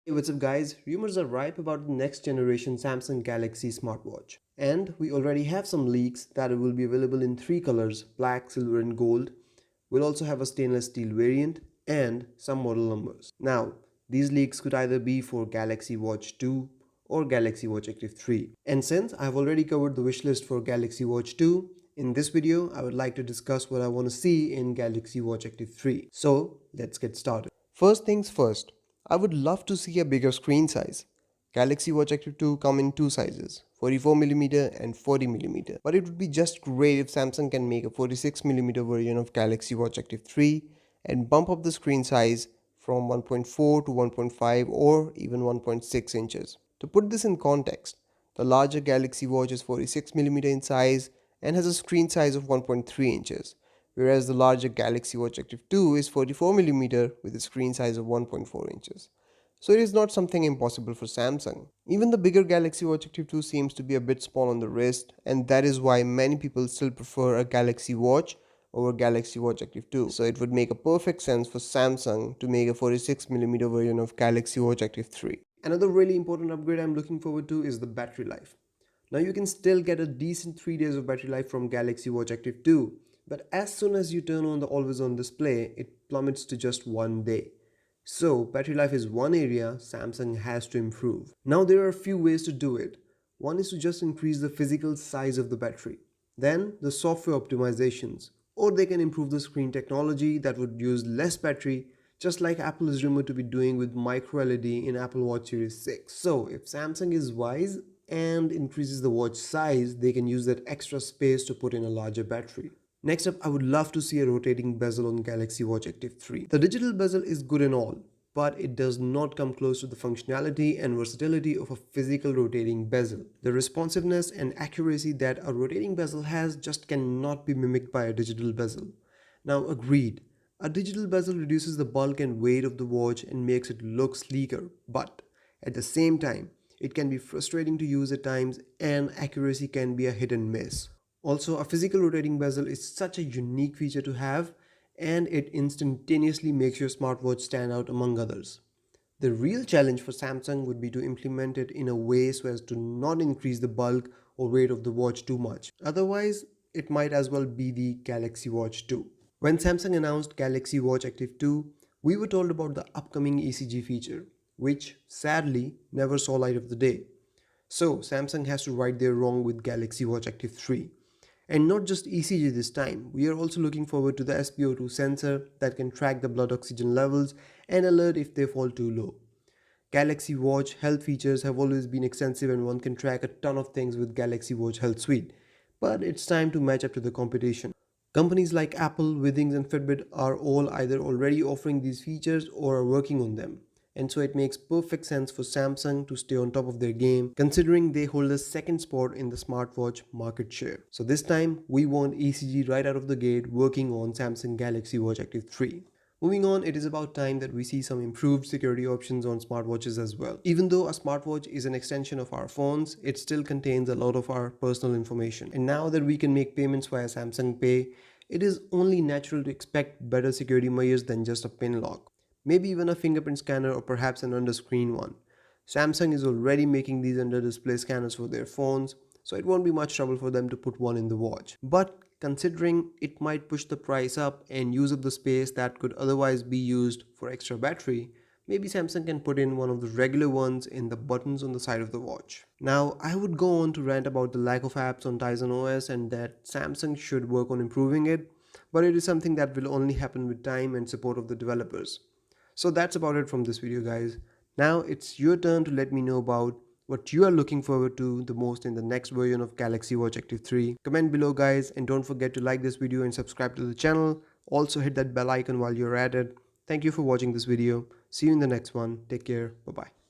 Hey, what's up guys? Rumors are ripe about the next generation Samsung Galaxy smartwatch. And we already have some leaks that it will be available in three colors, black, silver and gold. We'll also have a stainless steel variant and some model numbers. Now, these leaks could either be for Galaxy Watch 2 or Galaxy Watch Active 3. And since I've already covered the wishlist for Galaxy Watch 2, in this video I would like to discuss what I want to see in Galaxy Watch Active 3. So, let's get started. First things first, I would love to see a bigger screen size. Galaxy Watch Active 2 come in two sizes, 44mm and 40mm. But it would be just great if Samsung can make a 46mm version of Galaxy Watch Active 3 and bump up the screen size from 1.4 to 1.5 or even 1.6 inches. To put this in context, the larger Galaxy Watch is 46mm in size and has a screen size of 1.3 inches, whereas the larger Galaxy Watch Active 2 is 44mm with a screen size of 1.4 inches. So it is not something impossible for Samsung. Even the bigger Galaxy Watch Active 2 seems to be a bit small on the wrist, and that is why many people still prefer a Galaxy Watch over Galaxy Watch Active 2. So it would make a perfect sense for Samsung to make a 46mm version of Galaxy Watch Active 3. Another really important upgrade I'm looking forward to is the battery life. Now you can still get a decent 3 days of battery life from Galaxy Watch Active 2, but as soon as you turn on the always on display, it plummets to just 1 day. So battery life is one area Samsung has to improve. Now there are a few ways to do it. One is to just increase the physical size of the battery. Then the software optimizations. Or they can improve the screen technology that would use less battery, just like Apple is rumored to be doing with micro LED in Apple Watch Series 6. So if Samsung is wise and increases the watch size, they can use that extra space to put in a larger battery. Next up, I would love to see a rotating bezel on Galaxy Watch Active 3. The digital bezel is good and all, but it does not come close to the functionality and versatility of a physical rotating bezel. The responsiveness and accuracy that a rotating bezel has just cannot be mimicked by a digital bezel. Now agreed, a digital bezel reduces the bulk and weight of the watch and makes it look sleeker, but at the same time, it can be frustrating to use at times and accuracy can be a hit and miss. Also, a physical rotating bezel is such a unique feature to have, and it instantaneously makes your smartwatch stand out among others. The real challenge for Samsung would be to implement it in a way so as to not increase the bulk or weight of the watch too much. Otherwise, it might as well be the Galaxy Watch 2. When Samsung announced Galaxy Watch Active 2, we were told about the upcoming ECG feature, which sadly never saw light of the day. So Samsung has to right their wrong with Galaxy Watch Active 3. And not just ECG this time, we are also looking forward to the SpO2 sensor that can track the blood oxygen levels and alert if they fall too low. Galaxy Watch health features have always been extensive and one can track a ton of things with Galaxy Watch Health Suite. But it's time to match up to the competition. Companies like Apple, Withings and Fitbit are all either already offering these features or are working on them. And so it makes perfect sense for Samsung to stay on top of their game, considering they hold the second spot in the smartwatch market share. So this time, we want ECG right out of the gate working on Samsung Galaxy Watch Active 3. Moving on, it is about time that we see some improved security options on smartwatches as well. Even though a smartwatch is an extension of our phones, it still contains a lot of our personal information. And now that we can make payments via Samsung Pay, it is only natural to expect better security measures than just a pin lock. Maybe even a fingerprint scanner or perhaps an under-screen one. Samsung is already making these under-display scanners for their phones, so it won't be much trouble for them to put one in the watch. But considering it might push the price up and use up the space that could otherwise be used for extra battery, maybe Samsung can put in one of the regular ones in the buttons on the side of the watch. Now, I would go on to rant about the lack of apps on Tizen OS and that Samsung should work on improving it, but it is something that will only happen with time and support of the developers. So that's about it from this video guys. Now it's your turn to let me know about what you are looking forward to the most in the next version of Galaxy Watch Active 3. Comment below guys and don't forget to like this video and subscribe to the channel. Also hit that bell icon while you're at it. Thank you for watching this video. See you in the next one. Take care. Bye bye.